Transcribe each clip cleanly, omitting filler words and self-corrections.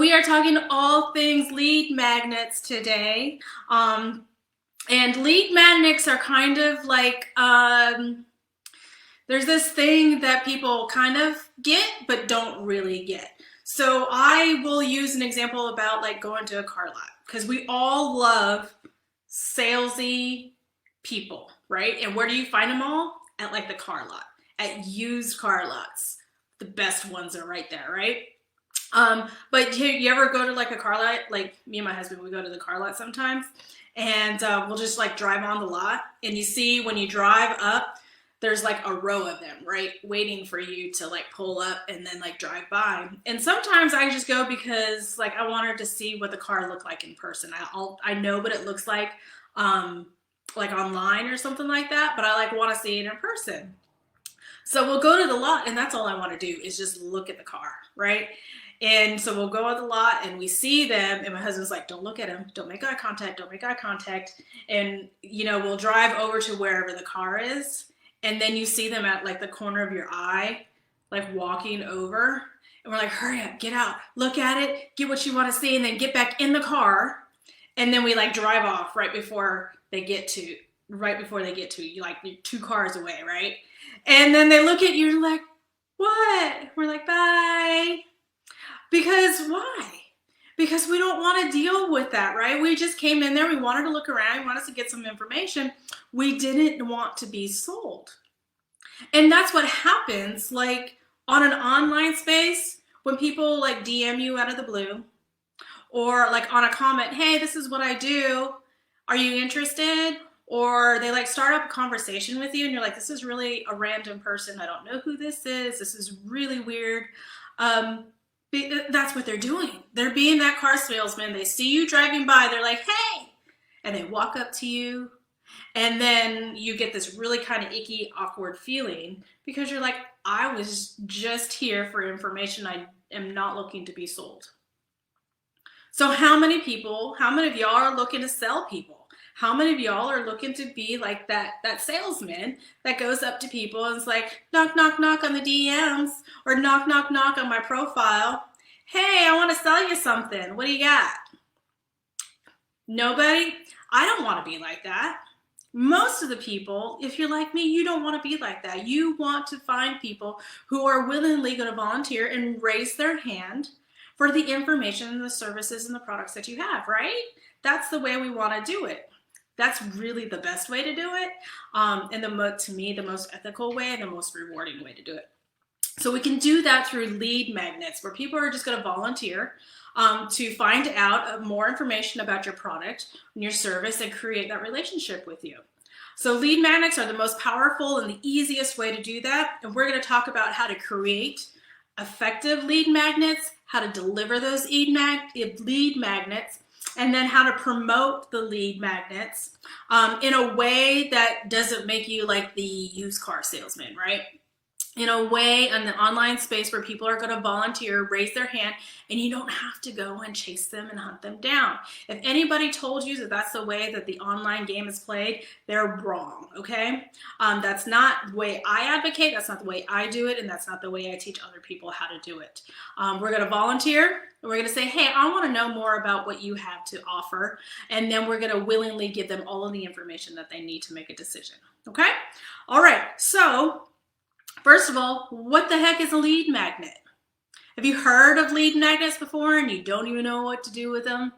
we are talking all things lead magnets today. And lead magnets are kind of like, there's this thing that people kind of get, but don't really get. So I will use an example about like going to a car lot, because we all love salesy people, right? And where do you find them all? At like the car lot, at used car lots. The best ones are right there, right? But you ever go to like a car lot? Like me and my husband, we go to the car lot sometimes, and we'll just like drive on the lot, and you see when you drive up, there's like a row of them, right, waiting for you to like pull up and then like drive by. And sometimes I just go because like I wanted to see what the car looked like in person. I know what it looks like online or something like that, but I like want to see it in person. So we'll go to the lot, and that's all I want to do is just look at the car, right? And so we'll go on the lot and we see them, and my husband's like, don't look at them, don't make eye contact, don't make eye contact. And we'll drive over to wherever the car is, and then you see them at like the corner of your eye, like walking over, and we're like, hurry up, get out, look at it, get what you want to see, and then get back in the car. And then we like drive off right before they get to you, like you're 2 cars away, right? And then they look at you like, what? We're like, bye. Because why? Because we don't want to deal with that, right? We just came in there, we wanted to look around, we wanted to get some information. We didn't want to be sold. And that's what happens like on an online space when people like DM you out of the blue, or like on a comment, hey, this is what I do, are you interested? Or they like start up a conversation with you and you're like, this is really a random person, I don't know who this is really weird. That's what they're doing. They're being that car salesman. They see you driving by, they're like, hey, and they walk up to you, and then you get this really kind of icky, awkward feeling because you're like, I was just here for information, I am not looking to be sold. So how many of y'all are looking to sell people? How many of y'all are looking to be like that salesman that goes up to people and is like, knock, knock, knock on the DMs, or knock, knock, knock on my profile. Hey, I want to sell you something. What do you got? Nobody? I don't want to be like that. Most of the people, if you're like me, you don't want to be like that. You want to find people who are willingly going to volunteer and raise their hand for the information and the services and the products that you have, right? That's the way we want to do it. That's really the best way to do it, and to me, the most ethical way and the most rewarding way to do it. So we can do that through lead magnets, where people are just going to volunteer to find out more information about your product and your service and create that relationship with you. So lead magnets are the most powerful and the easiest way to do that, and we're going to talk about how to create effective lead magnets, how to deliver those lead magnets, and then how to promote the lead magnets in a way that doesn't make you like the used car salesman, right? In a way, in the online space where people are going to volunteer, raise their hand, and you don't have to go and chase them and hunt them down. If anybody told you that that's the way that the online game is played, they're wrong, okay? That's not the way I advocate, that's not the way I do it, and that's not the way I teach other people how to do it. We're going to volunteer, and we're going to say, hey, I want to know more about what you have to offer, and then we're going to willingly give them all of the information that they need to make a decision, okay? All right, so first of all, what the heck is a lead magnet? Have you heard of lead magnets before and you don't even know what to do with them?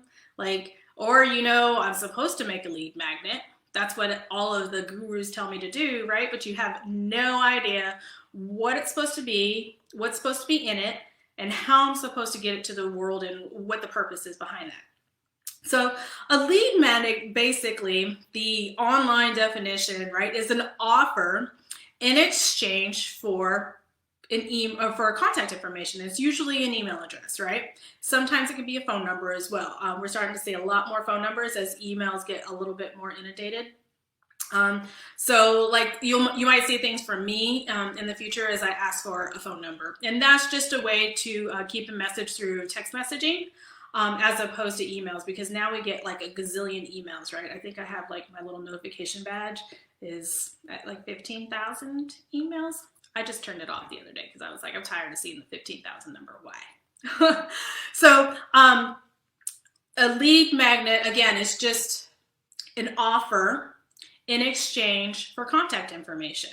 Or I'm supposed to make a lead magnet. That's what all of the gurus tell me to do, right? But you have no idea what it's supposed to be, what's supposed to be in it, and how I'm supposed to get it to the world and what the purpose is behind that. So a lead magnet, basically, the online definition, right, is an offer in exchange for an email, for contact information. It's usually an email address, right? Sometimes it can be a phone number as well. We're starting to see a lot more phone numbers as emails get a little bit more inundated. So like you might see things from me in the future as I ask for a phone number. And that's just a way to keep a message through text messaging as opposed to emails, because now we get like a gazillion emails, right? I think I have like my little notification badge is at like 15,000 emails. I just turned it off the other day because I was like, I'm tired of seeing the 15,000 number. Why? So a lead magnet, again, is just an offer in exchange for contact information.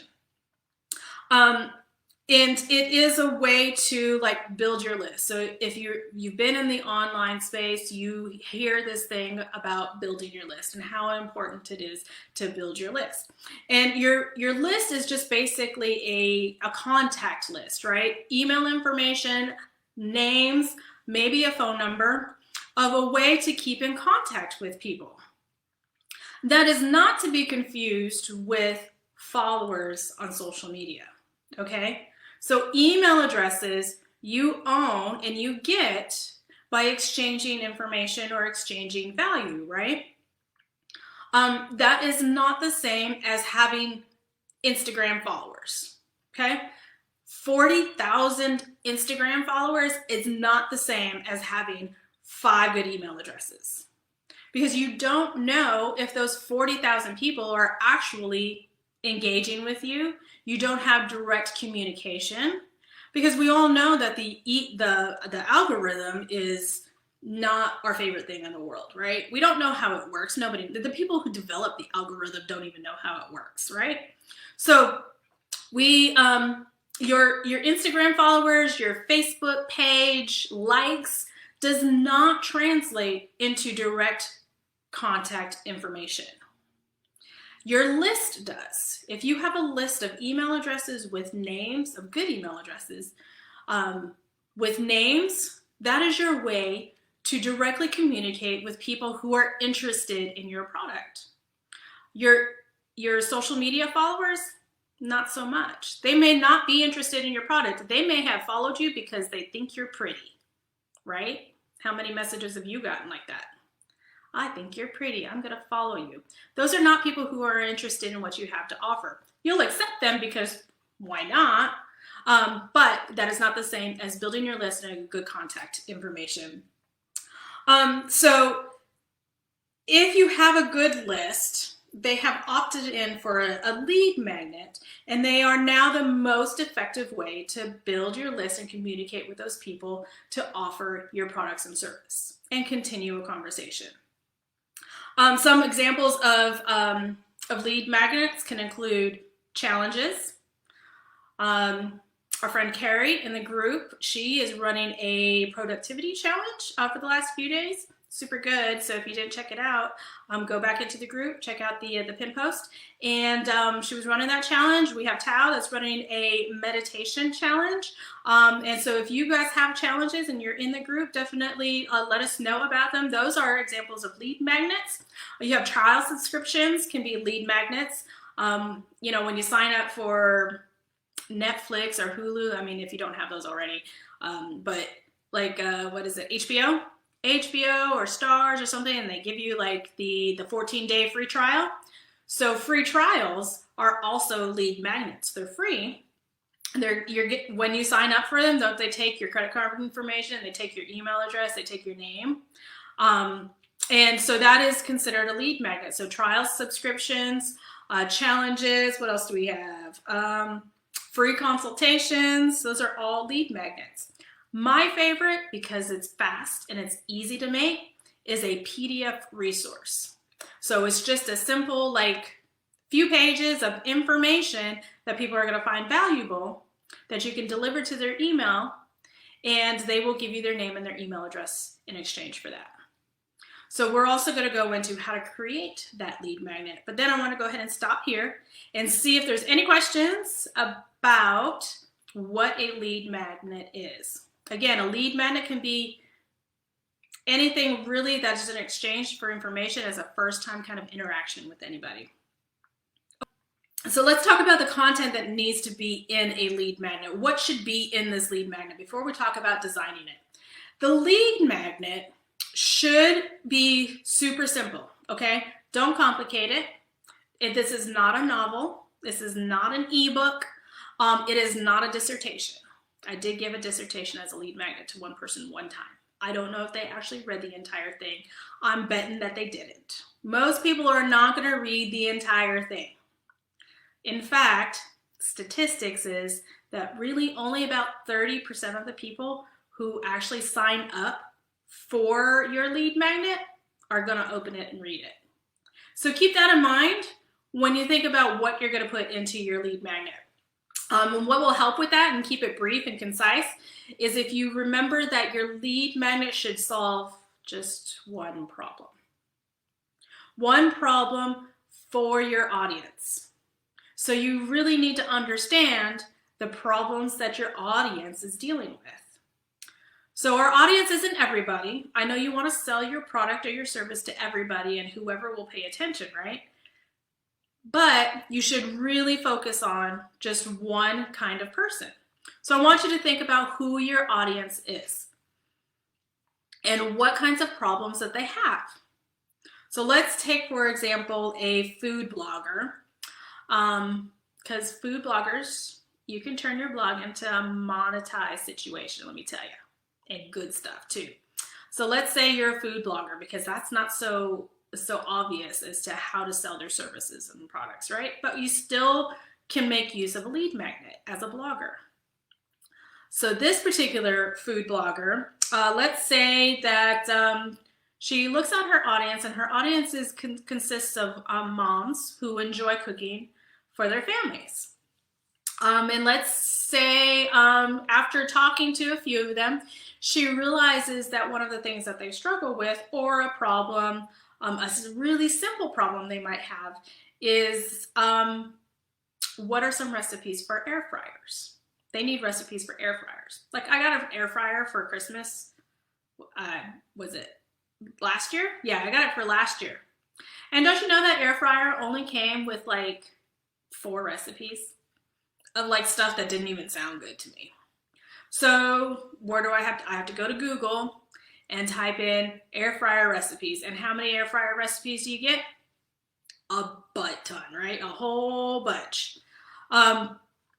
And it is a way to like build your list. So if you've been in the online space, you hear this thing about building your list and how important it is to build your list. And your list is just basically a contact list, right? Email information, names, maybe a phone number, of a way to keep in contact with people. That is not to be confused with followers on social media, okay? So email addresses you own and you get by exchanging information or exchanging value, right? That is not the same as having Instagram followers, okay? 40,000 Instagram followers is not the same as having 5 good email addresses, because you don't know if those 40,000 people are actually engaging with you. You don't have direct communication, because we all know that the algorithm is not our favorite thing in the world, right? We don't know how it works. The people who develop the algorithm don't even know how it works, right? So your Instagram followers, your Facebook page likes does not translate into direct contact information. Your list does. If you have a list of email addresses with names, of good email addresses, with names, that is your way to directly communicate with people who are interested in your product. Your social media followers, not so much. They may not be interested in your product. They may have followed you because they think you're pretty, right? How many messages have you gotten like that? I think you're pretty, I'm gonna follow you. Those are not people who are interested in what you have to offer. You'll accept them because why not? But that is not the same as building your list and good contact information. So if you have a good list, they have opted in for a lead magnet, and they are now the most effective way to build your list and communicate with those people to offer your products and service and continue a conversation. Some examples of lead magnets can include challenges. Our friend Carrie in the group, she is running a productivity challenge for the last few days. Super good. So if you didn't check it out, go back into the group, check out the pin post. And she was running that challenge. We have Tao that's running a meditation challenge. And so if you guys have challenges and you're in the group, definitely let us know about them. Those are examples of lead magnets. You have trial subscriptions, can be lead magnets. You know, when you sign up for Netflix or Hulu, I mean, if you don't have those already, but like, what is it, HBO or Stars or something, and they give you like the 14-day free trial. So free trials are also lead magnets. They're free. When you sign up for them, don't they take your credit card information, they take your email address, they take your name. And so that is considered a lead magnet. So trial subscriptions, challenges, what else do we have? Free consultations, those are all lead magnets. My favorite, because it's fast and it's easy to make, is a PDF resource. So it's just a simple, like, few pages of information that people are going to find valuable that you can deliver to their email, and they will give you their name and their email address in exchange for that. So we're also going to go into how to create that lead magnet. But then I want to go ahead and stop here and see if there's any questions about what a lead magnet is. Again, a lead magnet can be anything really that is an exchange for information as a first-time kind of interaction with anybody. So let's talk about the content that needs to be in a lead magnet. What should be in this lead magnet before we talk about designing it? The lead magnet should be super simple, okay? Don't complicate it. This is not a novel. This is not an ebook. It is not a dissertation. I did give a dissertation as a lead magnet to one person one time. I don't know if they actually read the entire thing. I'm betting that they didn't. Most people are not going to read the entire thing. In fact, statistics is that really only about 30% of the people who actually sign up for your lead magnet are going to open it and read it. So keep that in mind when you think about what you're going to put into your lead magnet. And what will help with that and keep it brief and concise is if you remember that your lead magnet should solve just one problem. One problem for your audience. So you really need to understand the problems that your audience is dealing with. So our audience isn't everybody. I know you want to sell your product or your service to everybody and whoever will pay attention, right? But you should really focus on just one kind of person. So I want you to think about who your audience is and what kinds of problems that they have. So let's take, for example, a food blogger, because food bloggers, you can turn your blog into a monetized situation, let me tell you, and good stuff too. So let's say you're a food blogger, because that's not so obvious as to how to sell their services and products, right? But you still can make use of a lead magnet as a blogger. So this particular food blogger, let's say that she looks at her audience, and her audience consists of moms who enjoy cooking for their families. And let's say after talking to a few of them, she realizes that one of the things that they struggle with, or a problem, a really simple problem they might have, is what are some recipes for air fryers? They need recipes for air fryers. Like, I got an air fryer for Christmas. Was it last year? Yeah, I got it for last year. And don't you know that air fryer only came with like 4 recipes of like stuff that didn't even sound good to me? So where do I have to go to Google and type in air fryer recipes. And how many air fryer recipes do you get? A butt ton, right? A whole bunch.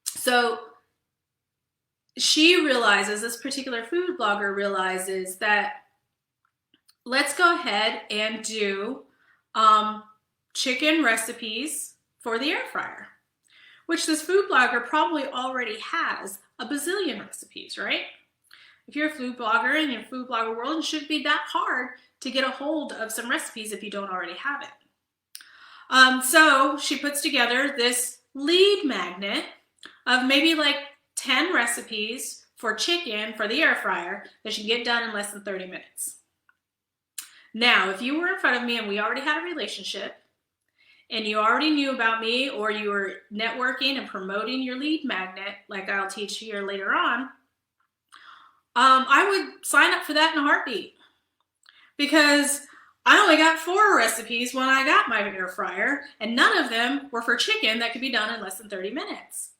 So she realizes, this particular food blogger realizes that let's go ahead and do chicken recipes for the air fryer, which this food blogger probably already has a bazillion recipes, right? If you're a food blogger in your food blogger world, it shouldn't be that hard to get a hold of some recipes if you don't already have it. So she puts together this lead magnet of maybe like 10 recipes for chicken for the air fryer that she can get done in less than 30 minutes. Now, if you were in front of me and we already had a relationship and you already knew about me, or you were networking and promoting your lead magnet, like I'll teach here later on, I would sign up for that in a heartbeat, because I only got 4 recipes when I got my air fryer, and none of them were for chicken that could be done in less than 30 minutes.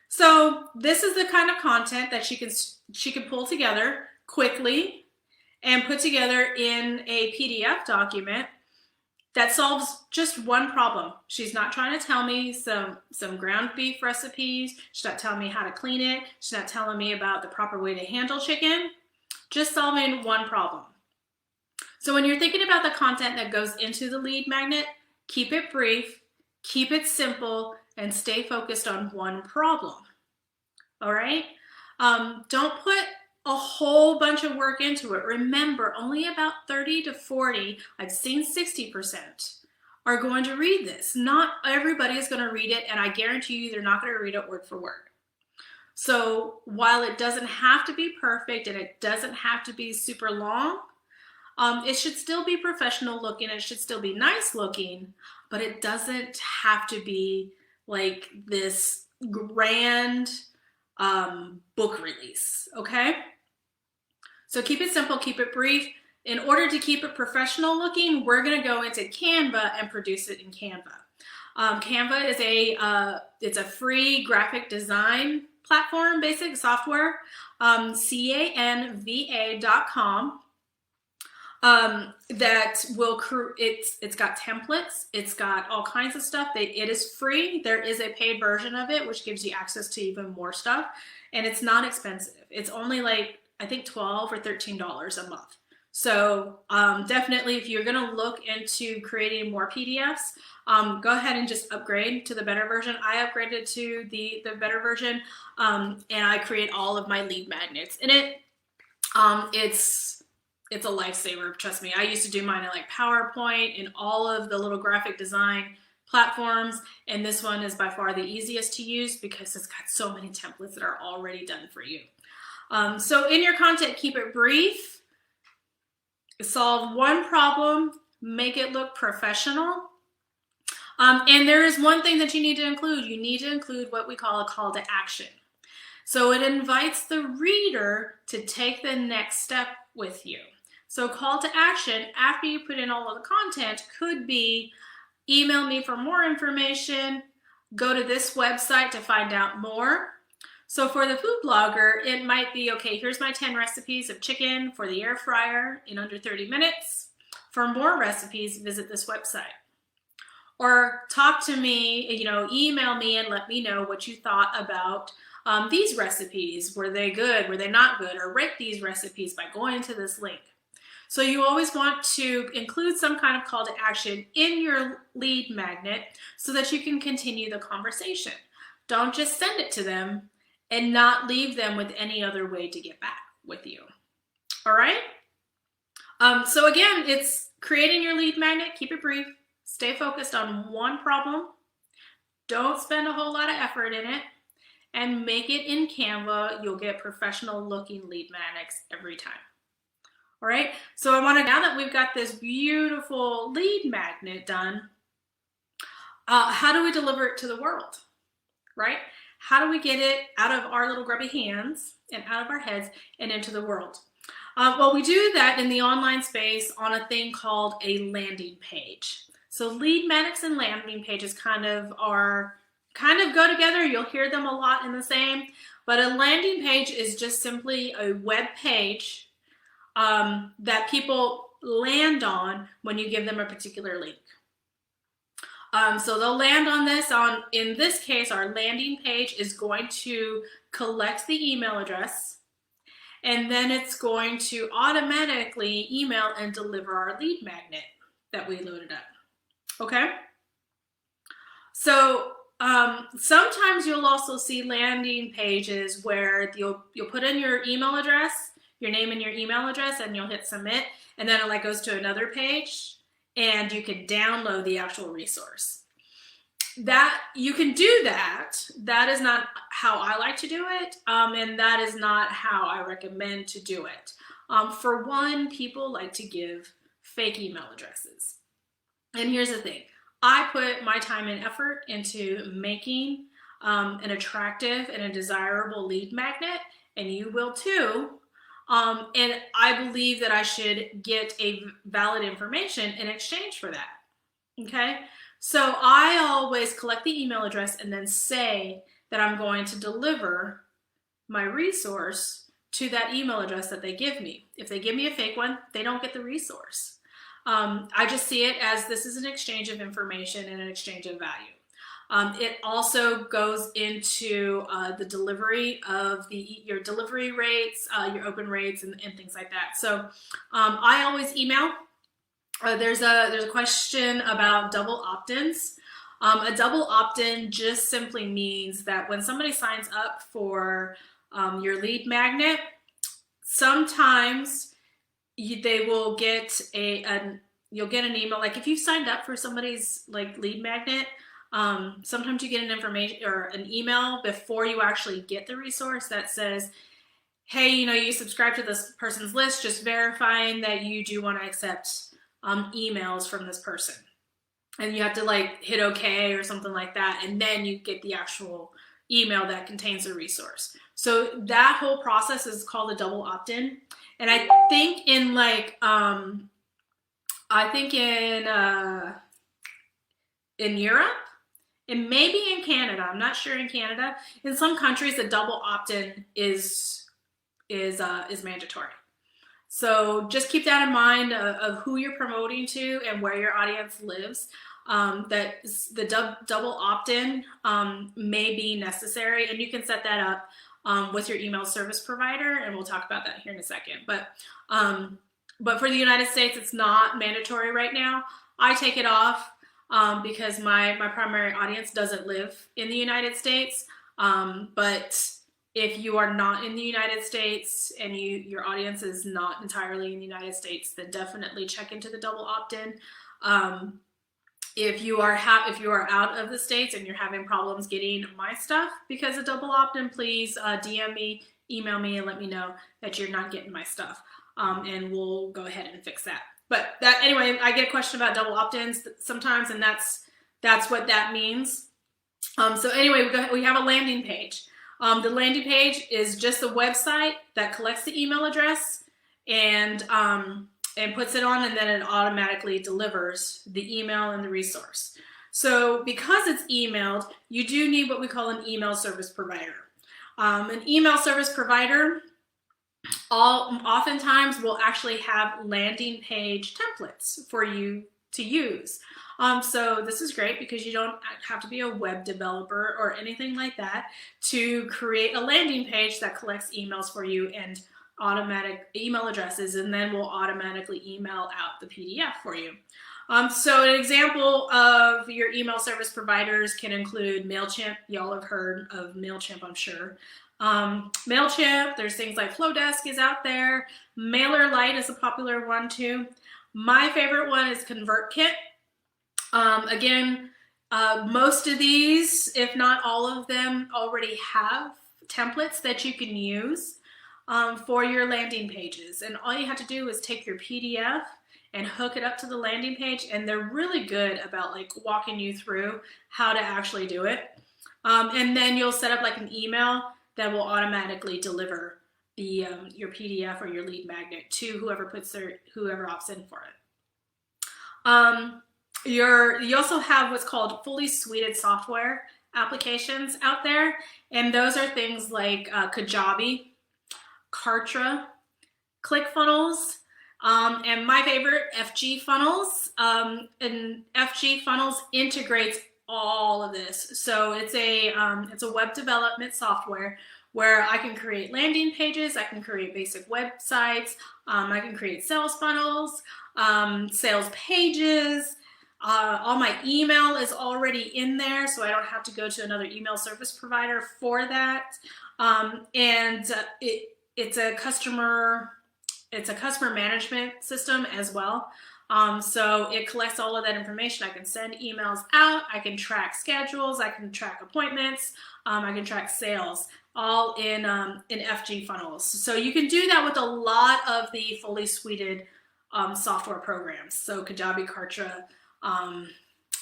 So this is the kind of content that she can pull together quickly and put together in a PDF document that solves just one problem. She's not trying to tell me some ground beef recipes. She's not telling me how to clean it. She's not telling me about the proper way to handle chicken. Just solving one problem. So when you're thinking about the content that goes into the lead magnet, keep it brief, keep it simple, and stay focused on one problem. All right? Don't put a whole bunch of work into it. Remember, only about 30 to 40, I've seen 60%, are going to read this. Not everybody is going to read it, and I guarantee you they're not going to read it word for word. So while it doesn't have to be perfect and it doesn't have to be super long, it should still be professional looking, it should still be nice looking, but it doesn't have to be like this grand book release, okay? So keep it simple, keep it brief. In order to keep it professional looking, we're gonna go into Canva and produce it in Canva. Canva is it's a free graphic design platform, basic software, canva.com. That will it's got templates, it's got all kinds of stuff. It is free. There is a paid version of it which gives you access to even more stuff, and it's not expensive. It's only like, I think $12 or $13 a month. So definitely, if you're gonna look into creating more PDFs, go ahead and just upgrade to the better version. I upgraded to the better version, and I create all of my lead magnets in it. It's a lifesaver, trust me. I used to do mine in like PowerPoint and all of the little graphic design platforms, and this one is by far the easiest to use because it's got so many templates that are already done for you. So in your content, keep it brief, solve one problem, make it look professional. And there is one thing that you need to include. You need to include what we call a call to action. So it invites the reader to take the next step with you. So call to action after you put in all of the content could be email me for more information, go to this website to find out more. So for the food blogger, it might be, okay, here's my 10 recipes of chicken for the air fryer in under 30 minutes. For more recipes, visit this website. Or talk to me, email me and let me know what you thought about these recipes. Were they good? Were they not good? Or rate these recipes by going to this link. So you always want to include some kind of call to action in your lead magnet so that you can continue the conversation. Don't just send it to them and not leave them with any other way to get back with you. All right? So again, it's creating your lead magnet. Keep it brief. Stay focused on one problem. Don't spend a whole lot of effort in it. And make it in Canva. You'll get professional looking lead magnets every time. All right, so now that we've got this beautiful lead magnet done, how do we deliver it to the world, right? How do we get it out of our little grubby hands and out of our heads and into the world? Well, we do that in the online space on a thing called a landing page. So lead magnets and landing pages kind of go together. You'll hear them a lot in the same, but a landing page is just simply a web page that people land on when you give them a particular link. So they'll land on this. In this case, our landing page is going to collect the email address, and then it's going to automatically email and deliver our lead magnet that we loaded up. Okay? So sometimes you'll also see landing pages where you'll put in your email address, your name and your email address, and you'll hit submit, and then it goes to another page, and you can download the actual resource. That you can do that. That is not how I like to do it, and that is not how I recommend to do it. For one, people like to give fake email addresses, and here's the thing. I put my time and effort into making an attractive and a desirable lead magnet, and you will too. And I believe that I should get a valid information in exchange for that. Okay? So I always collect the email address and then say that I'm going to deliver my resource to that email address that they give me. If they give me a fake one, they don't get the resource. I just see it as this is an exchange of information and an exchange of value. It also goes into the delivery of your delivery rates, your open rates, and things like that. So I always email. There's a question about double opt-ins. A double opt-in just simply means that when somebody signs up for your lead magnet, sometimes they will get you'll get an email. Like if you've signed up for somebody's lead magnet, sometimes you get an information or an email before you actually get the resource that says, hey, you subscribe to this person's list, just verifying that you do want to accept emails from this person. And you have to hit okay or something like that. And then you get the actual email that contains the resource. So that whole process is called a double opt-in. And I think in in Europe, and maybe in Canada, I'm not sure in Canada, in some countries the double opt-in is mandatory. So just keep that in mind of who you're promoting to and where your audience lives. That the double opt-in may be necessary, and you can set that up with your email service provider, and we'll talk about that here in a second. But for the United States, it's not mandatory right now. I take it off because my primary audience doesn't live in the United States. But If you are not in the United States and your audience is not entirely in the United States, then definitely check into the double opt-in. If you are out of the States and you're having problems getting my stuff because of double opt-in, please DM me, email me, and let me know that you're not getting my stuff. And we'll go ahead and fix that. But anyway, I get a question about double opt-ins sometimes, and that's what that means. So anyway, we have a landing page. The landing page is just a website that collects the email address and puts it on, and then it automatically delivers the email and the resource. So because it's emailed, you do need what we call an email service provider. An email service provider oftentimes will actually have landing page templates for you to use. So this is great because you don't have to be a web developer or anything like that to create a landing page that collects emails for you and automatic email addresses, and then will automatically email out the PDF for you. So an example of your email service providers can include MailChimp. Y'all have heard of MailChimp, I'm sure. MailChimp, there's things like Flowdesk is out there. MailerLite is a popular one too. My favorite one is ConvertKit. Again, most of these, if not all of them, already have templates that you can use for your landing pages. And all you have to do is take your PDF and hook it up to the landing page, and they're really good about like walking you through how to actually do it. And then you'll set up like an email that will automatically deliver the your PDF or your lead magnet to whoever opts in for it. You also have what's called fully suited software applications out there, and those are things like Kajabi, Kartra, ClickFunnels, and my favorite, FG Funnels. And FG Funnels integrates all of this. So it's a web development software where I can create landing pages, I can create basic websites, I can create sales funnels, sales pages. All my email is already in there, so I don't have to go to another email service provider for that. It's a customer management system as well. So it collects all of that information. I can send emails out, I can track schedules, I can track appointments, I can track sales, all in FG Funnels. So you can do that with a lot of the fully suited software programs. So Kajabi, Kartra,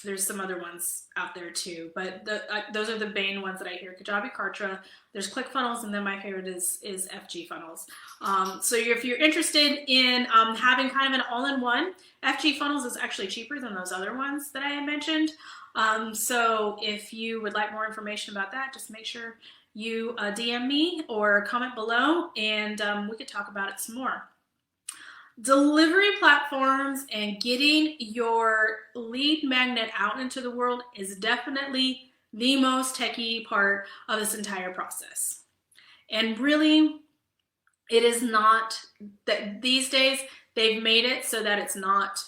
there's some other ones out there too, but those are the main ones that I hear. Kajabi, Kartra, there's ClickFunnels, and then my favorite is FG Funnels. So if you're interested in having kind of an all-in-one, FG Funnels is actually cheaper than those other ones that I had mentioned. So if you would like more information about that, just make sure you DM me or comment below, and we could talk about it some more. Delivery platforms and getting your lead magnet out into the world is definitely the most techie part of this entire process. And really, it is not that these days they've made it so that it's not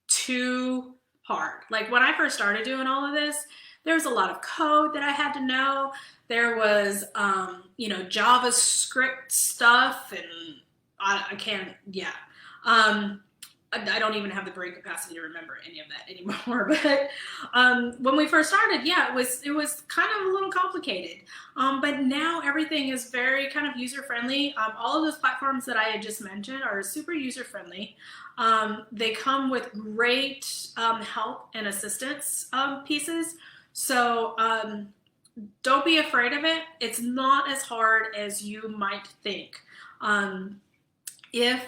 too hard. Like when I first started doing all of this, there was a lot of code that I had to know. There was, JavaScript stuff, and I can't, yeah. I don't even have the brain capacity to remember any of that anymore. But when we first started, yeah, it was kind of a little complicated. But now everything is very kind of user-friendly. All of those platforms that I had just mentioned are super user-friendly. They come with great help and assistance pieces. So don't be afraid of it. It's not as hard as you might think. If